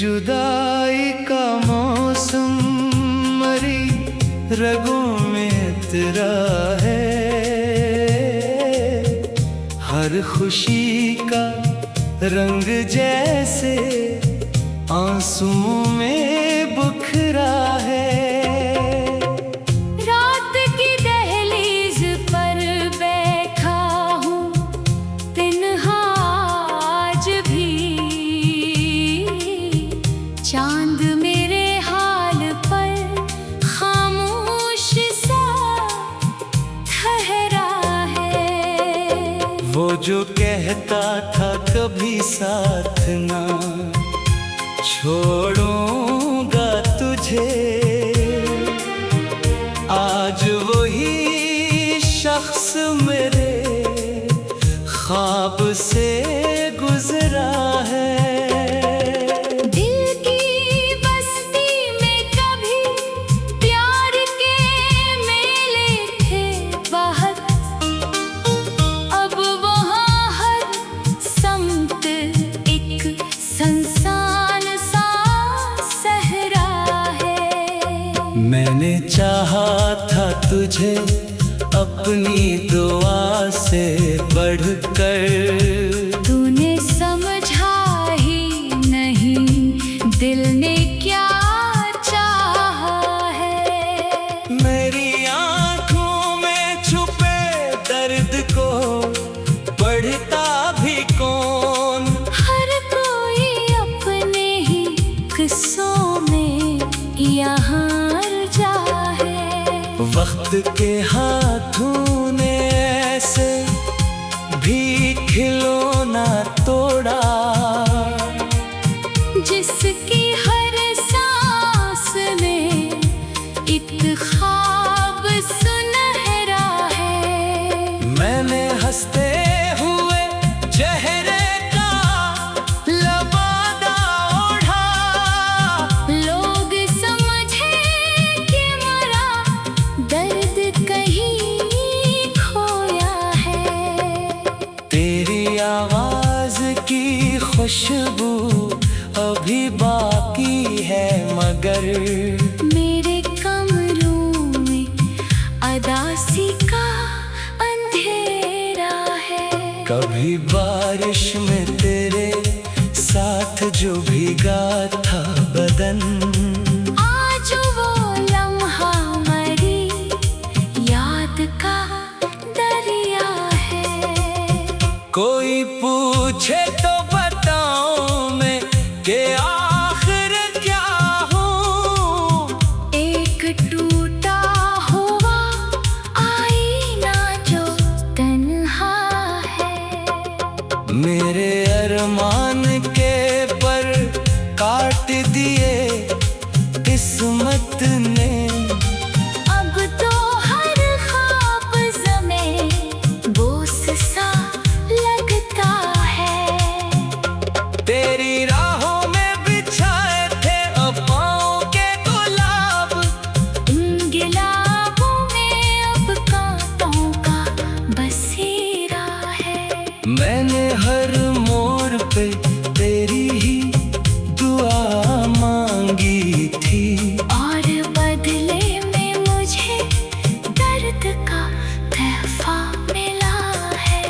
जुदाई का मौसम मरी रगों में तेरा है, हर खुशी का रंग जैसे आंसुओं में बुखरा है। रात की दहलीज पर बैठा हूँ तन्हा आज भी, चांद मेरे हाल पर खामोश सा ठहरा है। वो जो कहता था कभी साथ ना छोड़ूंगा तुझे, आज वही शख्स मेरे ख्वाब से गुजरा है। दिल की बस्ती में कभी प्यार के मेले थे बहुत, अब वहाँ हर समत एक संसान सा सहरा है। मैंने चाहा था तुझे अपनी दुआ से बढ़कर, तूने समझा ही नहीं दिल ने क्या चाहा है। मेरी आंखों में छुपे दर्द को पढ़ता भी कौन, हर कोई अपने ही किस्सों में यहाँ रचा है। वक्त के हाथों ने ऐसे भी खिलौना तोड़ा, जिसकी हर सांस में एक ख्वाब सुनहरा है। मैंने हंसते हुए चेहरे का लबादा ओढ़ा, लोग समझे कि मरा दर्द कहीं खोया है। तेरी आवाज की खुशबू अभी बाकी है, मगर मेरे कमरों में अदासी का अंधेरा है। कभी बारिश में तेरे साथ जो भीगा था बदन, आज वो लम्हा मरी याद का दरिया है। कोई पूछे तो बताऊं मैं कि आखिर क्या हूँ, एक टूटा हुआ आईना जो तन्हा है। मेरे अरमान के पर काट दिए किस्मत ने, अब तो हर ख्वाब ज़मे बोस सा लगता है। तेरी राहों में बिछाए थे अफ़वाहों के गुलाब, इन गिलाबों में अब कांटों का बसेरा है। मैंने हर मोड़ पे तेरी ही दुआ मांगी थी, और बदले में मुझे दर्द का तहफा मिला है।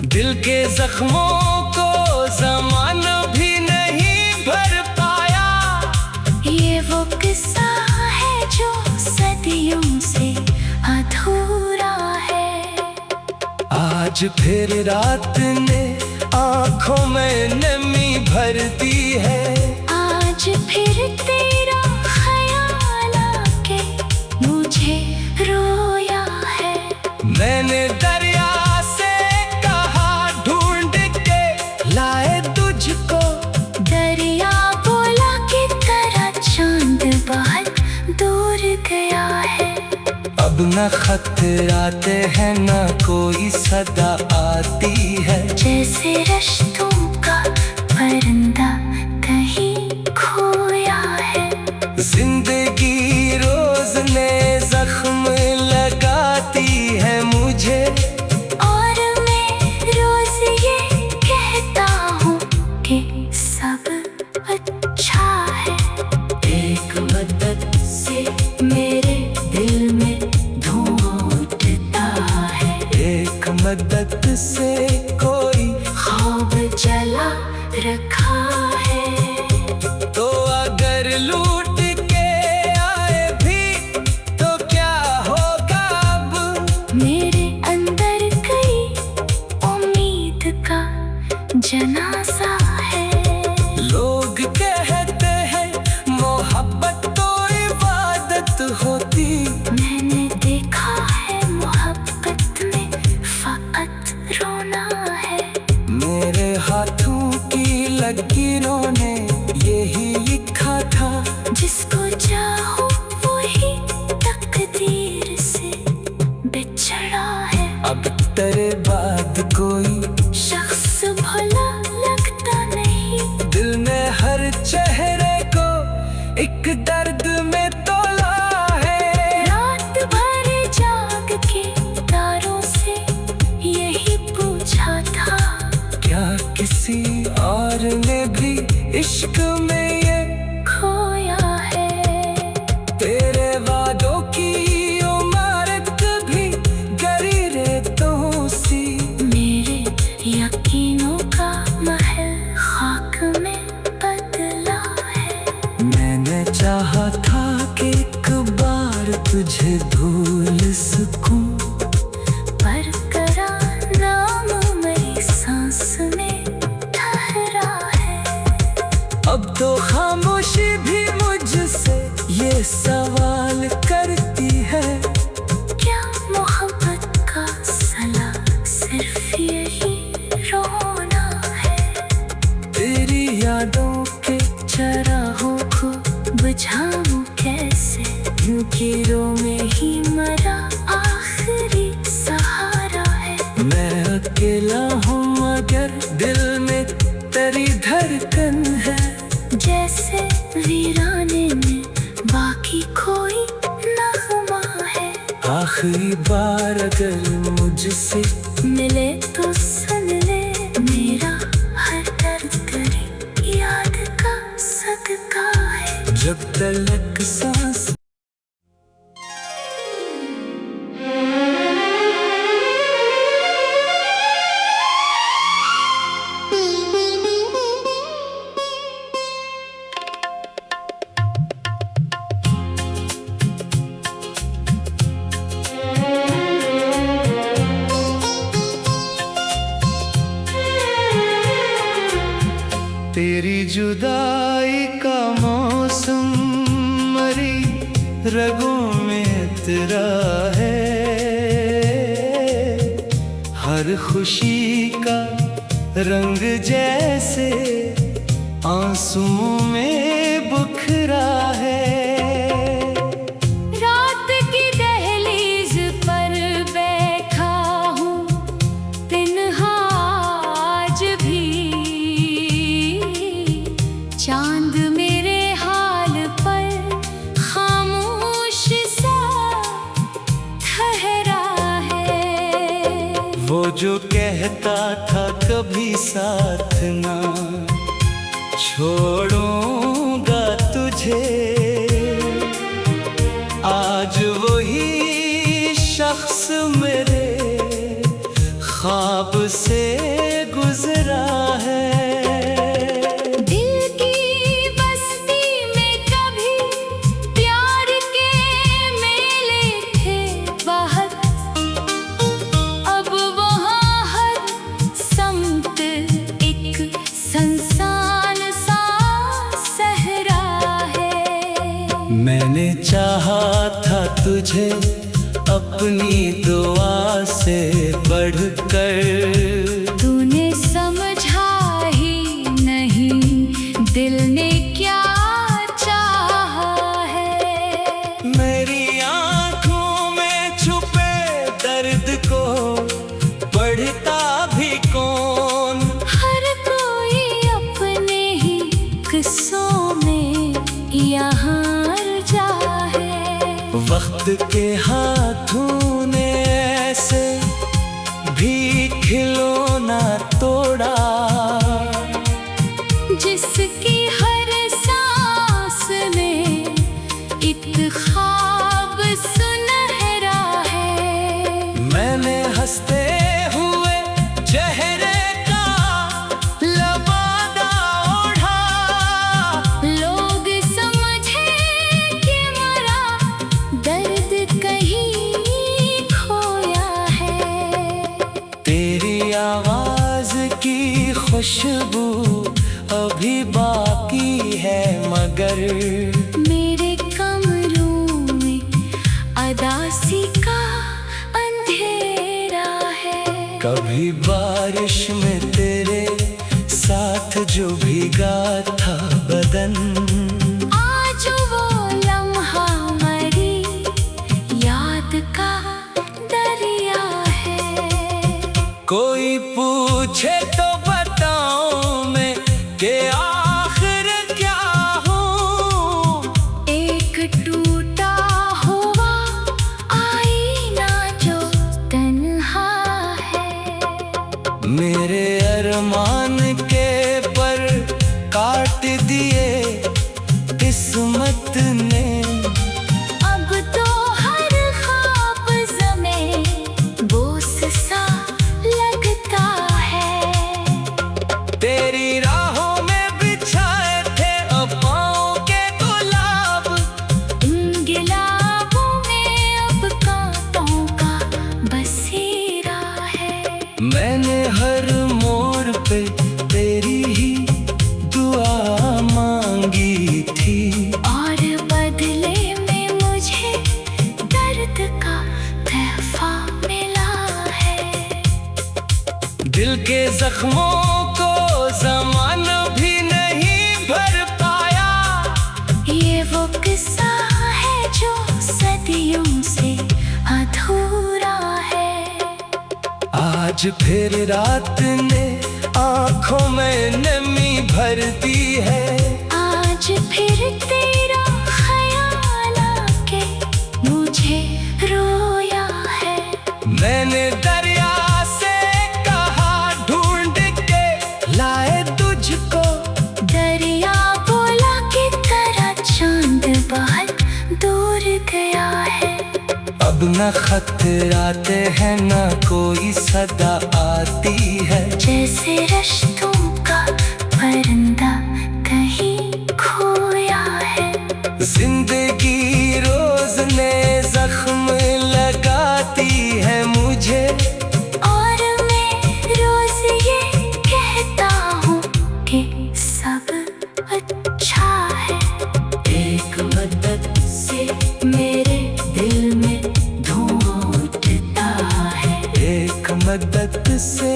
दिल के जख्मों को ज़माना भी नहीं भर पाया, ये वो किस्सा है जो सदियों से अधूरा है। आज फिर रात ने आँखों में नमी भर दी है, आज फिर तेरा ख्याल आके मुझे रोया है। मैंने दरिया से कहा ढूंढ के लाए तुझको, दरिया बोला कि तेरा चांद बहुत दूर गया है। अब न खतराते हैं न कोई सदा आती है, जैसे रिश्तों का परिंदा कहीं खोया है। जिंदगी रोज नए जख्म लगाती है मुझे, और मैं रोज ये कहता हूँ कि सब से कोई ख्वाब जला रखा है। तो अगर लूट के आए भी तो क्या होगा अब। मेरे अंदर कई उम्मीद का जनाजा है। लोग कहते हैं मोहब्बत तो इबादत होती। मैंने देखा है मोहब्बत में फकत रोना है। मेरे हाथों की लकीरों ने यही लिखा था, जिसको चाहो वही तकदीर से बिछड़ा है। अब तेरे बाद कोई शख्स भला लगता नहीं। दिल ने हर चेहरे को एक दर्द में तोला है। रात भर जाग के तारों से यही पूछा था, क्या किसी और ने भी इश्क में ये खोया है। तेरे वादों की इमारत भी गरी रेतों सी। मेरे यकीनों का महल खाक में बदला है। मैंने चाहा था कि एक बार तुझे भूल सकूं, बरकरार नाम मेरी सांस में ठहरा है। अब तो खामोशी भी मुझसे ये सवाल करती है, क्या मोहब्बत का सला सिर्फ यही रोना है। तेरी यादों के चराहों को बुझाऊं कैसे, कीरों में ही मरा आखिरी सहारा है। मैं अकेला हूँ मगर दिल में तेरी धड़कन है। जैसे वीराने में बाकी कोई नगमा है। आखिरी बार अगर मुझसे मिले तो सुन ले, मेरा हर दर्द तेरी याद का सदका है। जब तलक सांस तेरी जुदाई का मौसम मरी रगों में तेरा है। हर खुशी का रंग जैसे आंसुओं में बुखरा है। रात की दहलीज पर बैठा हूँ तिन्हा आज भी। चांद मेरे हाल पर खामोश सा ठहरा है। वो जो कहता था कभी साथ ना छोड़ूंगा तुझे, आज वही शख्स मेरे ख्वाब से गुजरा है। दिल की बस्ती में कभी प्यार के मेले थे बहुत, अब वहाँ हर समत एक संसान सा सहरा है। मैंने चाहा था तुझे अपनी दुआ से बढ़कर, तूने समझा ही नहीं दिल ने क्या चाहा है। मेरी आंखों में छुपे दर्द को बढ़ता भी कौन। हर कोई अपने ही किस्सों में यहाँ जा है। वक्त के हाथों ने ऐसे भी खिलौना तोड़ा, जिसकी हर सांस में एक ख्वाब सुनहरा है। मैंने हंसते हुए आवाज की खुशबू अभी बाकी है, मगर मेरे कमरों में अदासी का अंधेरा है। कभी बारिश में तेरे साथ जो भीगा था बदन, आज वो लम्हा मरी याद का दरिया है। कोई पूछे तो बताऊं मैं कि आखिर क्या हूँ। एक टूटा हुआ आईना जो तन्हा है। मेरे अरमान के पर काट दिए किस्मत ने, अब तो हर ख्वाब ज़मीं बोस सा लगता है। तेरी राहों में बिछाए थे अफ़वाहों के गुलाब, इन गिलाबों में अब कांटों का बसेरा है। मैंने हर मोड़ पे तेरी ही दुआ मांगी थी, और बदले में मुझे दर्द का तोहफा मिला है। दिल के जख्मों को ज़माना भी नहीं भर पाया। ये वो किस्सा है जो सदियों से अधूरा है। आज फिर रात ने आँखों में नमी भर दी है। आज फिर तेरा ख्याल आके मुझे रोया है। मैंने दरिया से कहा ढूंढ के लाए तुझको, दरिया बोला की तरह चांद बहुत दूर गया है। अब न खतराते हैं न कोई सदा आती है। जैसे रिश्तों का परिंदा कहीं खोया है। जिंदगी रोज नए जख्म लगाती है मुझे, और मैं रोज ये कहता हूँ कि सब अच्छा है। एक मदद से मेरे दिल में धुआं उठता है। एक मदद से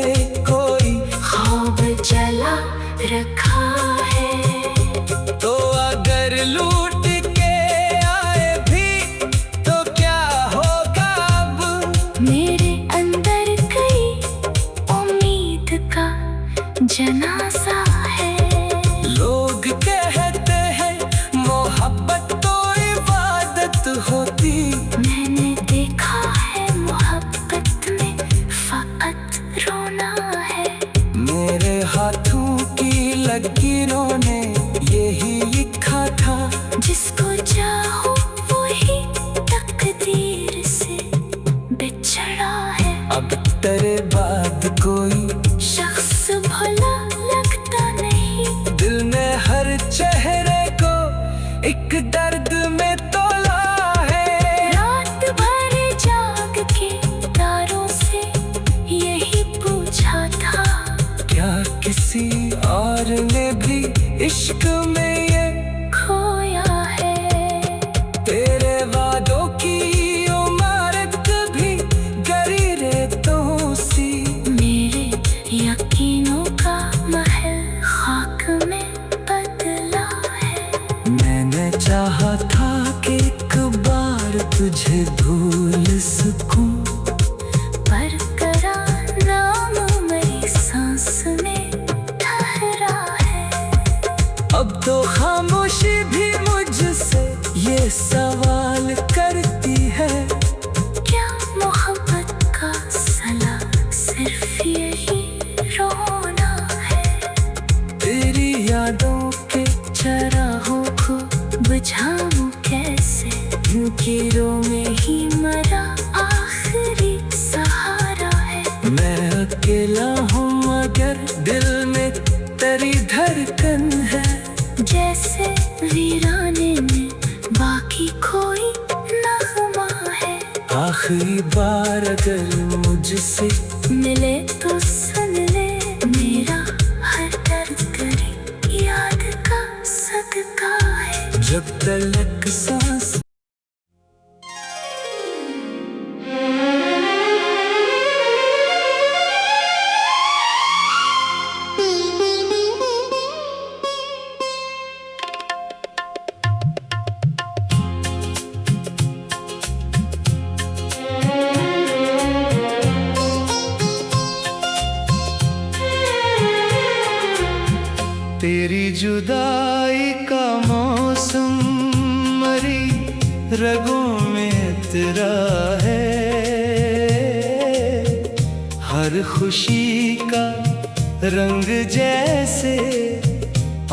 कोई ख्वाब जला रखा है। तो अगर लूट के आए भी तो क्या होगा अब। मेरे अंदर कई उम्मीद का जनाजा है। लोग कहते हैं मोहब्बत तो इबादत होती, मैंने देखा है मोहब्बत में फकत रोना है। मेरे हाथों की लकीरों ने यही लिखा था, जिसको चाहो वही तकदीर से बिछड़ा है। अब तेरे बाद कोई शख्स भला लगता नहीं। दिल ने हर चेहरे को एक दर्द में तोला है। रात भर जाग के तारों से यही पूछा था, क्या किसी और ने भी इश्क में ये खोया है। तेरे वादों की इमारत भी गरी रेतों सी, मेरे यकीनों का महल खाक में बदला है। मैंने चाहा था कि एक बार तुझे भूल सकूं, पर करार नाम मेरी सांस में ठहरा है। अब तो खामोशी भी मुझसे ये सवाल करती है, क्या मोहब्बत का सला सिर्फ यही रोना है। तेरी यादों के चराहों को बुझाऊं कैसे, कीरों में ही मरा आखिरी सहारा है। मैं अकेला हूँ मगर दिल में तेरी धड़कन है। जैसे वीराने में बाकी कोई नगमा है। आखिरी बार अगर मुझसे मिले तो सुन ले मेरा हर दर्द तेरी याद का सदका है। जब तलक सांस तेरी जुदाई का मौसम मरी रगों में तेरा है। हर खुशी का रंग जैसे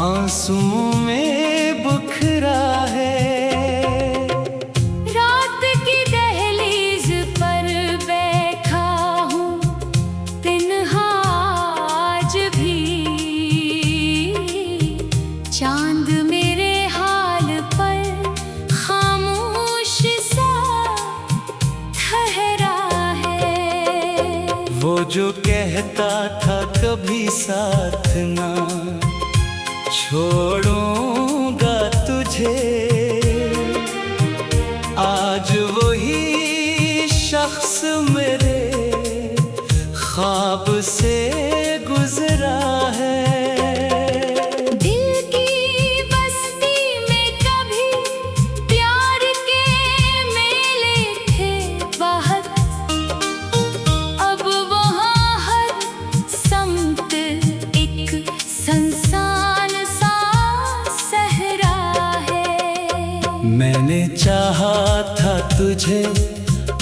आंसुओं में बुखरा है। चांद मेरे हाल पर खामोश सा ठहरा है। वो जो कहता था कभी साथ ना छोड़ूंगा तुझे, आज वही शख्स मेरे ख्वाब से गुजरा है। मैंने चाहा था तुझे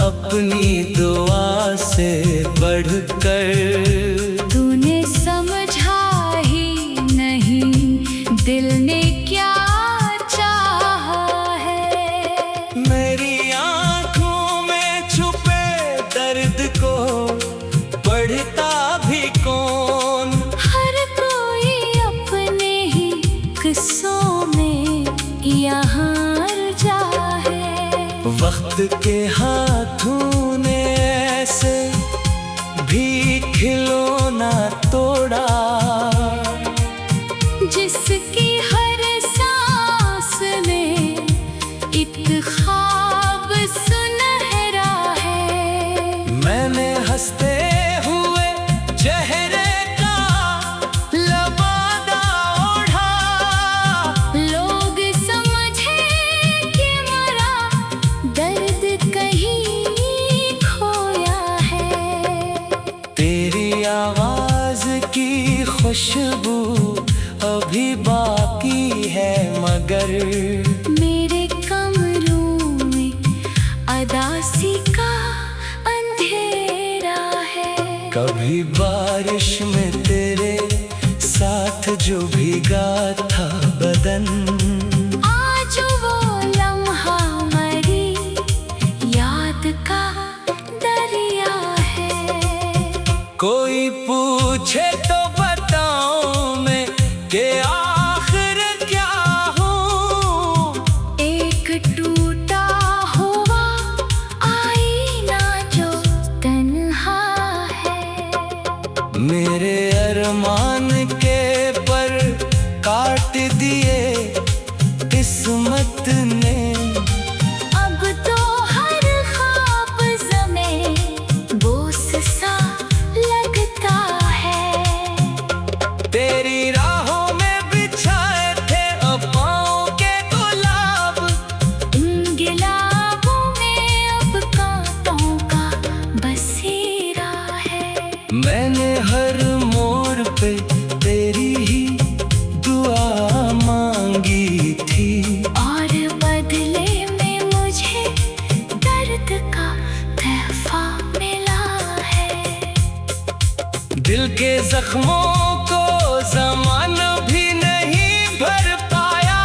अपनी दुआ से बढ़कर, तूने समझा ही नहीं दिल ने क्या चाहा है। मेरी आंखों में छुपे दर्द को बढ़ता भी कौन, हर कोई अपने ही किस्सों में यहाँ वक्त के हाथों ने ऐसे भी खिलौना तोड़ा, जिसकी हर सांस में एक ख्वाब सुनहरा है। मैंने हंसते हुए चेहरे का लबादा ओढ़ा, लोग समझे कि मरा दर्द कहीं खोया है। तेरी आवाज की खुशबू अभी बाकी है, मगर मेरे कमरों में अदासी का अंधेरा है। कभी बारिश में तेरे साथ जो भीगा था बदन, आज वो लम्हा मरी याद का दरिया है। कोई पूछे तो बताऊं मैं कि आखिर क्या हूँ, एक टूटा हुआ आईना जो तन्हा है। मेरे अरमान के पर काट दिए किस्मत ने, अब तो हर ख्वाब ज़में बोझ सा लगता है। तेरी राहों में बिछाए थे अफ़वाहों के गुलाब, उन गिलाबों में अब कांटों का बसेरा है। मैंने हर मोड़ पे तेरी ही दुआ मांगी थी, और बदले में मुझे दर्द का तोहफा मिला है। दिल के जख्मों को ज़माना भी नहीं भर पाया,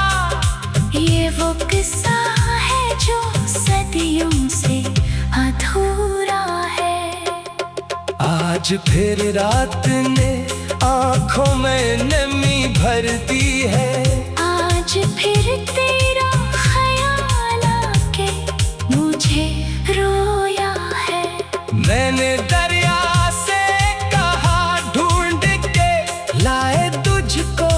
ये वो किस्सा है जो सदियों से अधूरा है। आज फिर रात ने आँखों में नमी भर दी है, आज फिर तेरा ख्याल आके मुझे रोया मैंने दरिया से कहा ढूंढ के लाए तुझको।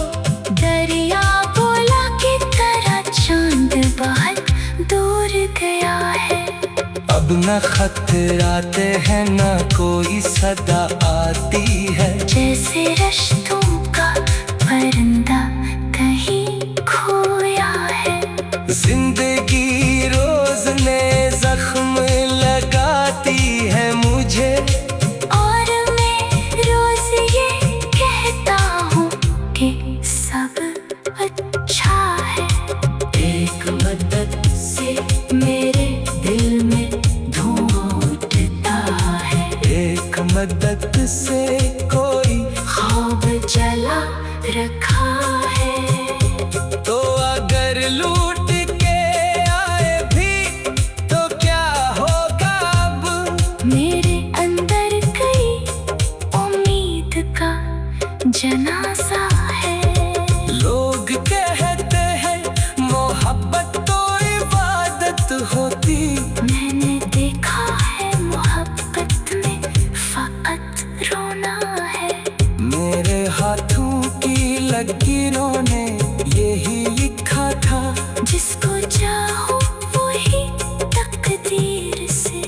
दरिया बोला कि तेरा चांद बहुत दूर गया है। अब न खतराते हैं न कोई सदा आती है। जैसे रिश्तों का परिंदा कहीं खोया है। जिंदगी रोज नए जख्म लगाती है मुझे। और मैं रोज ये कहता हूँ कि सब अच्छा है। एक मदद से मेरे दिल में धुआं उठता है। एक मदद से कोई ख्वाब जला रखा है। तो अगर लूट के आए भी तो क्या होगा अब। मेरे अंदर कई उम्मीद का जनाजा है। लोग कहते हैं मोहब्बत तो इबादत होती। मैंने देखा है मोहब्बत में फकत रोना है। मेरे हाथों की लकीरों ने यही लिखा था। जिसको चाहो वही तकदीर से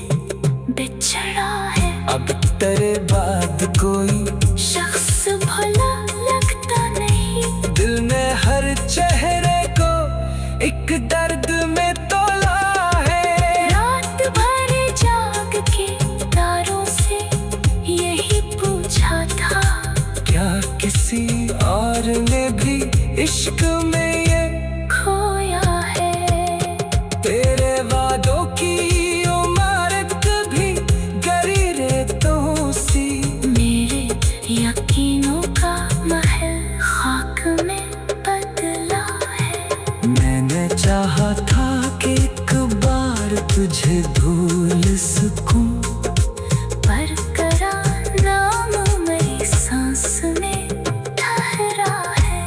बिछड़ा है। अब तेरे बाद कोई शख्स भला लगता नहीं। दिल ने हर चेहरे को एक दर्द में तोला है। रात भर जाग के तारों से यही पूछा था। क्या किसी और ने भी इश्क में ये खोया है। तेरे वादों की इमारत भी गरी रेतों सी। मेरे यकीनों का महल खाक में बदला है। मैंने चाहा था कि एक बार तुझे भूल सकूं। पर करार नाम मेरी सांस में ठहरा है।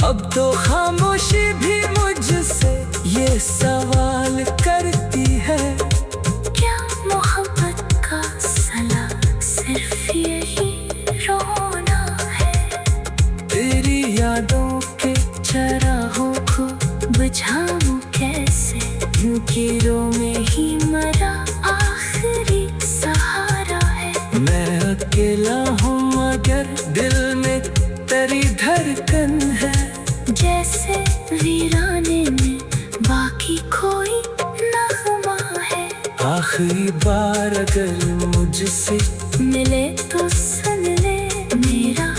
अब तो खामोशी भी मुझसे ये सवाल करती है। क्या मोहब्बत का सला सिर्फ यही रोना है। तेरी यादों के चराहों को बुझाऊं कैसे। कीरों में ही मरा आखिरी सहारा है। मैं अकेला हूँ मगर दिल में तेरी धड़कन है। जैसे वीराने में बाकी कोई नगमा है। आखिरी बार अगर मुझसे मिले तो सुन ले मेरा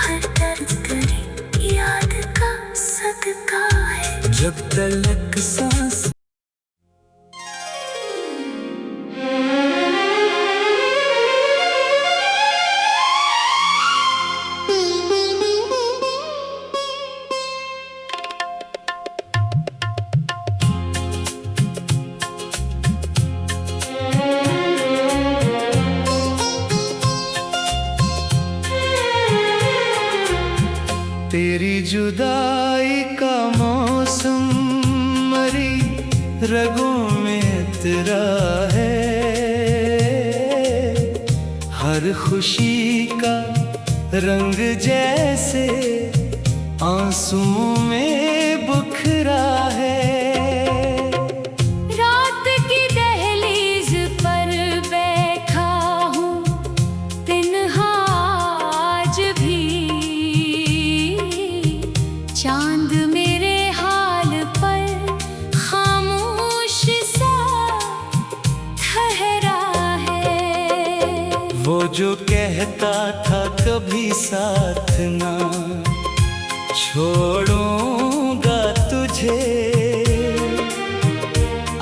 हर दर्द तेरी याद का सदका है। जब तलक सांस तेरी जुदाई का मौसम मरी रगों में तेरा है। हर खुशी का रंग जैसे आंसुओं में बुखरा है। रात की दहलीज पर बैठा हूँ तिन्हा आज भी। चांद मेरे हाल पर खामोश सा ठहरा है। वो जो कहता था कभी साथ ना छोड़ूंगा तुझे।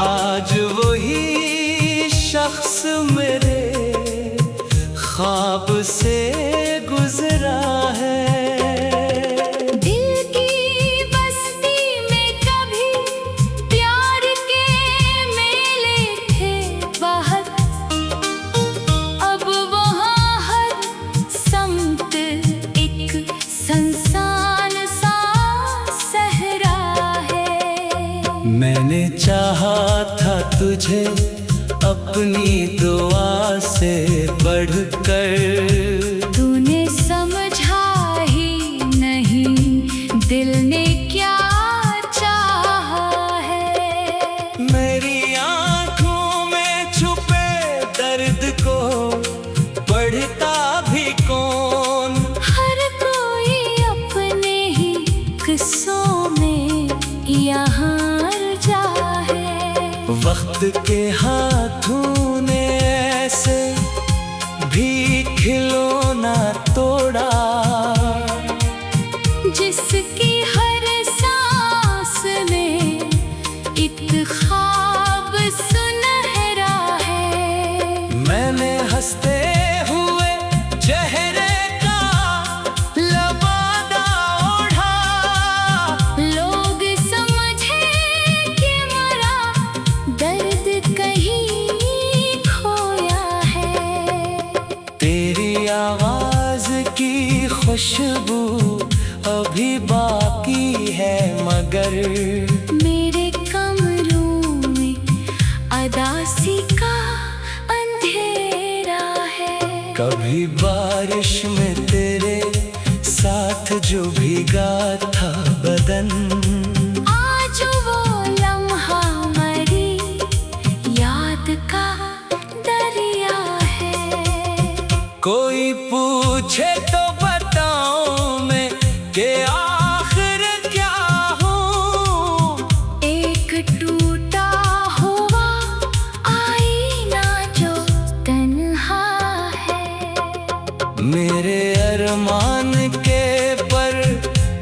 आज वही शख्स मेरे ख्वाब से गुजरा है। दिल की बस्ती में कभी प्यार के मेले थे बहुत। अब वहाँ हर समत एक संसान सा सहरा है। मैंने चाहा था तुझे अपनी दुआ से बढ़कर। तूने समझा ही नहीं दिल ने क्या चाहा है। मेरी आंखों में छुपे दर्द को पढ़ता भी कौन। हर कोई अपने ही किस्सों में यहाँ रजा है। वक्त के हाथों ने ऐसे भी खिलौना तोड़ा, जिसकी हर सांस में एक ख्वाब सुनहरा है। मैंने हंसते हुए चेहरे का लबादा ओढ़ा। लोग समझे कि मरा दर्द कहीं खोया है। तेरी आवाज की खुशबू अभी बाकी है, मगर मेरे कमरों में अदासी का अंधेरा है। कभी बारिश में तेरे साथ जो भीगा था बदन, आज वो लम्हा मरी याद का दरिया है। कोई पूछे तो बताऊं मैं कि आखिर क्या हूँ। एक टूटा हुआ आईना जो तन्हा है। मेरे अरमान के पर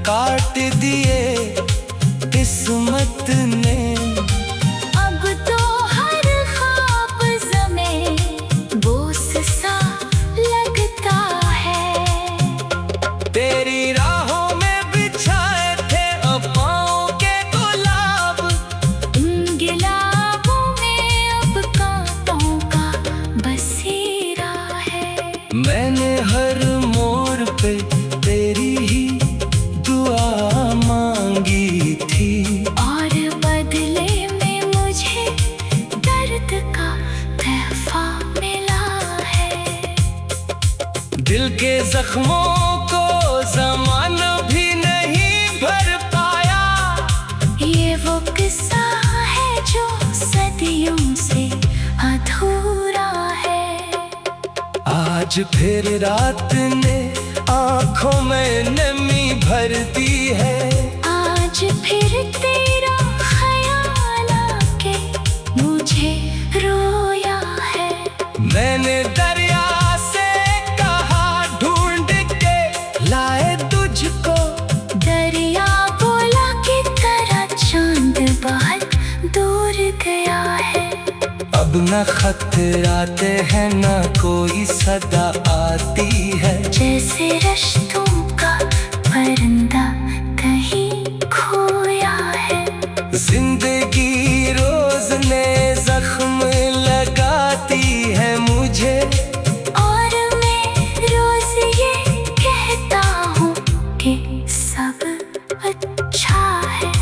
काट दिए किस्मत ने। अब तो हर ख्वाब ज़मीं बोस सा लगता है। तेरी राहों में बिछाए थे अफ़वाहों के गुलाब, इन गिलाबों में अब कांटों का बसेरा है। मैंने हर मोड़ पे तेरी ही दुआ मांगी थी, और बदले में मुझे दर्द का तहफा मिला है। दिल के जख्मों को ज़माना भी नहीं भर पाया। ये वो किस्सा है जो सदियों से अधूरा है। आज फिर रात ने आंखों में नमी भर दी है। आज फिर तेरा ख्याल आके मुझे रोया है। मैंने दरिया से कहा ढूंढ के लाए तुझको। दरिया बोला की तरह चांद बहुत दूर गया है। अब न खतराते हैं न कोई सदा आती है। जैसे रिश्तों का परिंदा कहीं खोया है। जिंदगी रोज नए जख्म लगाती है मुझे, और मैं रोज ये कहता हूँ कि सब अच्छा है।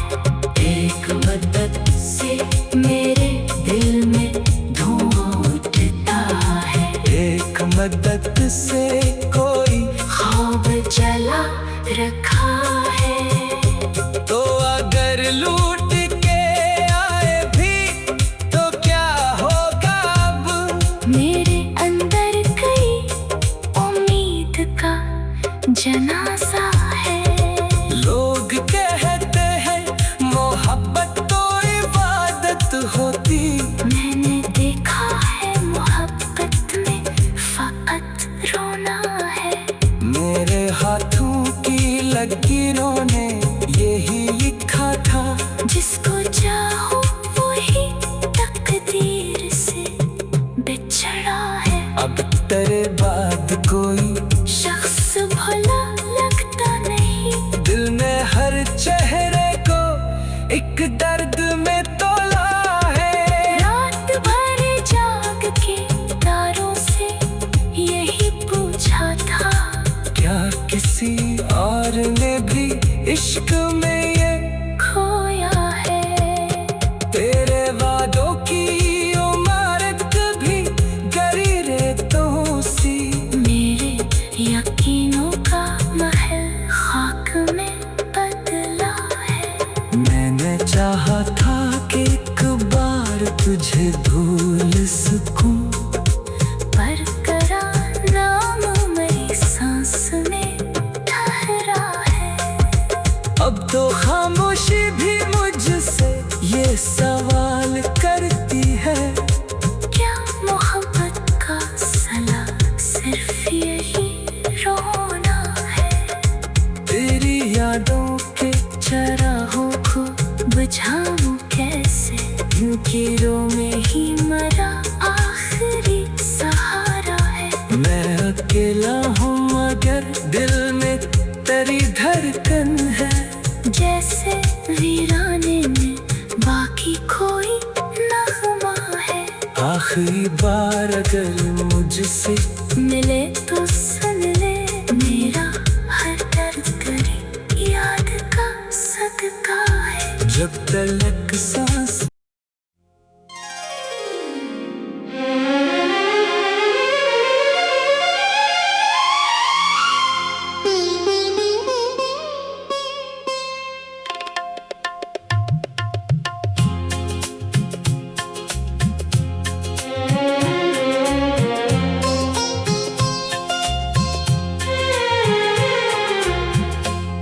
एक मदद से मेरे दिल में धुआं उठता है। एक मदद से कोई ख्वाब जला रखा है। तो अगर लूट के आए भी तो क्या होगा अब। मेरे अंदर कई उम्मीद का जनाजा है। लोग कहते हैं मोहब्बत तो इबादत होती। मैंने देखा है मोहब्बत में फकत रोना है। मेरे हाथों की लकीरों ने यही लिखा था, जिसको चाहो वही तकदीर से बिछड़ा है। अब तेरे बाद कोई शख्स भला लगता नहीं। दिल ने हर चेहरे को एक दर्द में तोला है। रात भर जाग के तारों से यही पूछा था, क्या किसी और ने भी इश्क में ये खोया है। तेरे वादों की इमारत भूल सकूं। बरकरार नाम मेरी सांस में ठहरा है। अब तो खामोशी भी मुझसे ये सवाल करती है, क्या मोहब्बत का सला सिर्फ यही रोना है। तेरी यादों के चराहों को बुझाऊं कैसे, कीरों में ही मरा आखिरी सहारा है। मैं अकेला हूँ मगर दिल में तेरी धड़कन है। जैसे वीराने में बाकी कोई नगमा है। आखिरी बार अगर मुझसे मिले तो सुन ले मेरा हर दर्द करे याद का सदका है। जब तलक सांस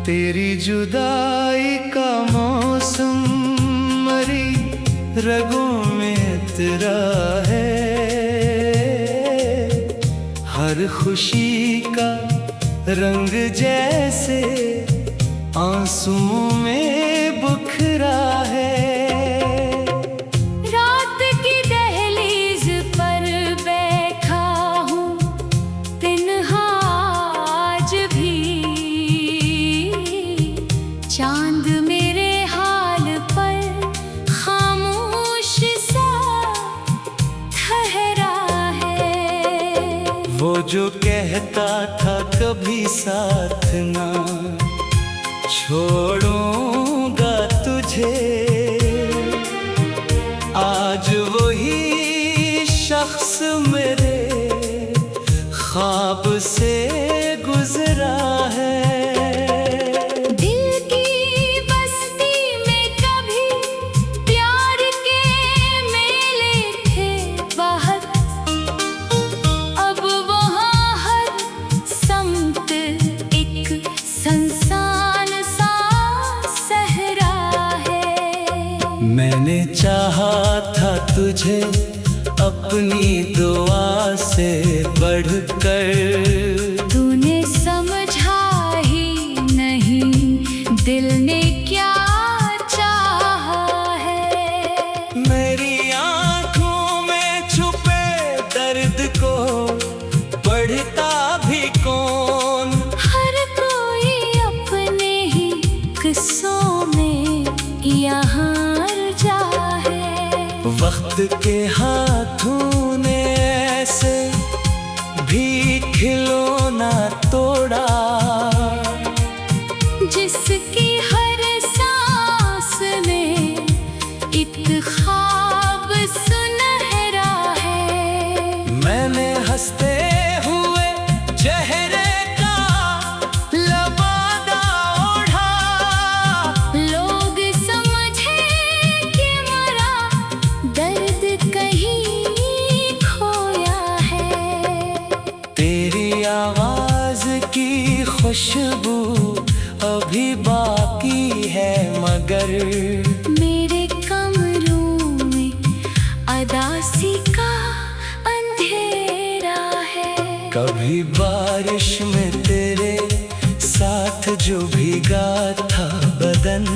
तेरी जुदाई का मौसम मरी रगों में तेरा है। हर खुशी का रंग जैसे आंसुओं में बुखरा है। रात की दहलीज पर बैठा हूँ तिन्हा आज भी। चांद मेरे हाल पर खामोश सा ठहरा है। वो जो कहता था कभी साथ ना छोड़ूंगा तुझे, आज वही शख्स मेरे ख्वाब से गुजरा है। मैंने चाहा था तुझे अपनी दुआ से बढ़कर, तूने समझा ही नहीं दिल ने क्या चाहा है। मेरी आंखों में छुपे दर्द को पढ़ता भी कौन। हर कोई अपने ही किस्सों में यहाँ वक्त के हाथों ने ऐसे भी खिलौना तोड़ा, जिसकी हर सांस में एक ख्वाब सुनहरा है। मैंने हंसते हुए चेहरे का लबादा ओढ़ा, लोग समझे कि मरा दर्द कहीं खोया है। तेरी आवाज की खुशबू अभी बाकी है मगर मेरे कमरों में अदासी का अंधेरा है। कभी बारिश में तेरे साथ जो भीगा था बदन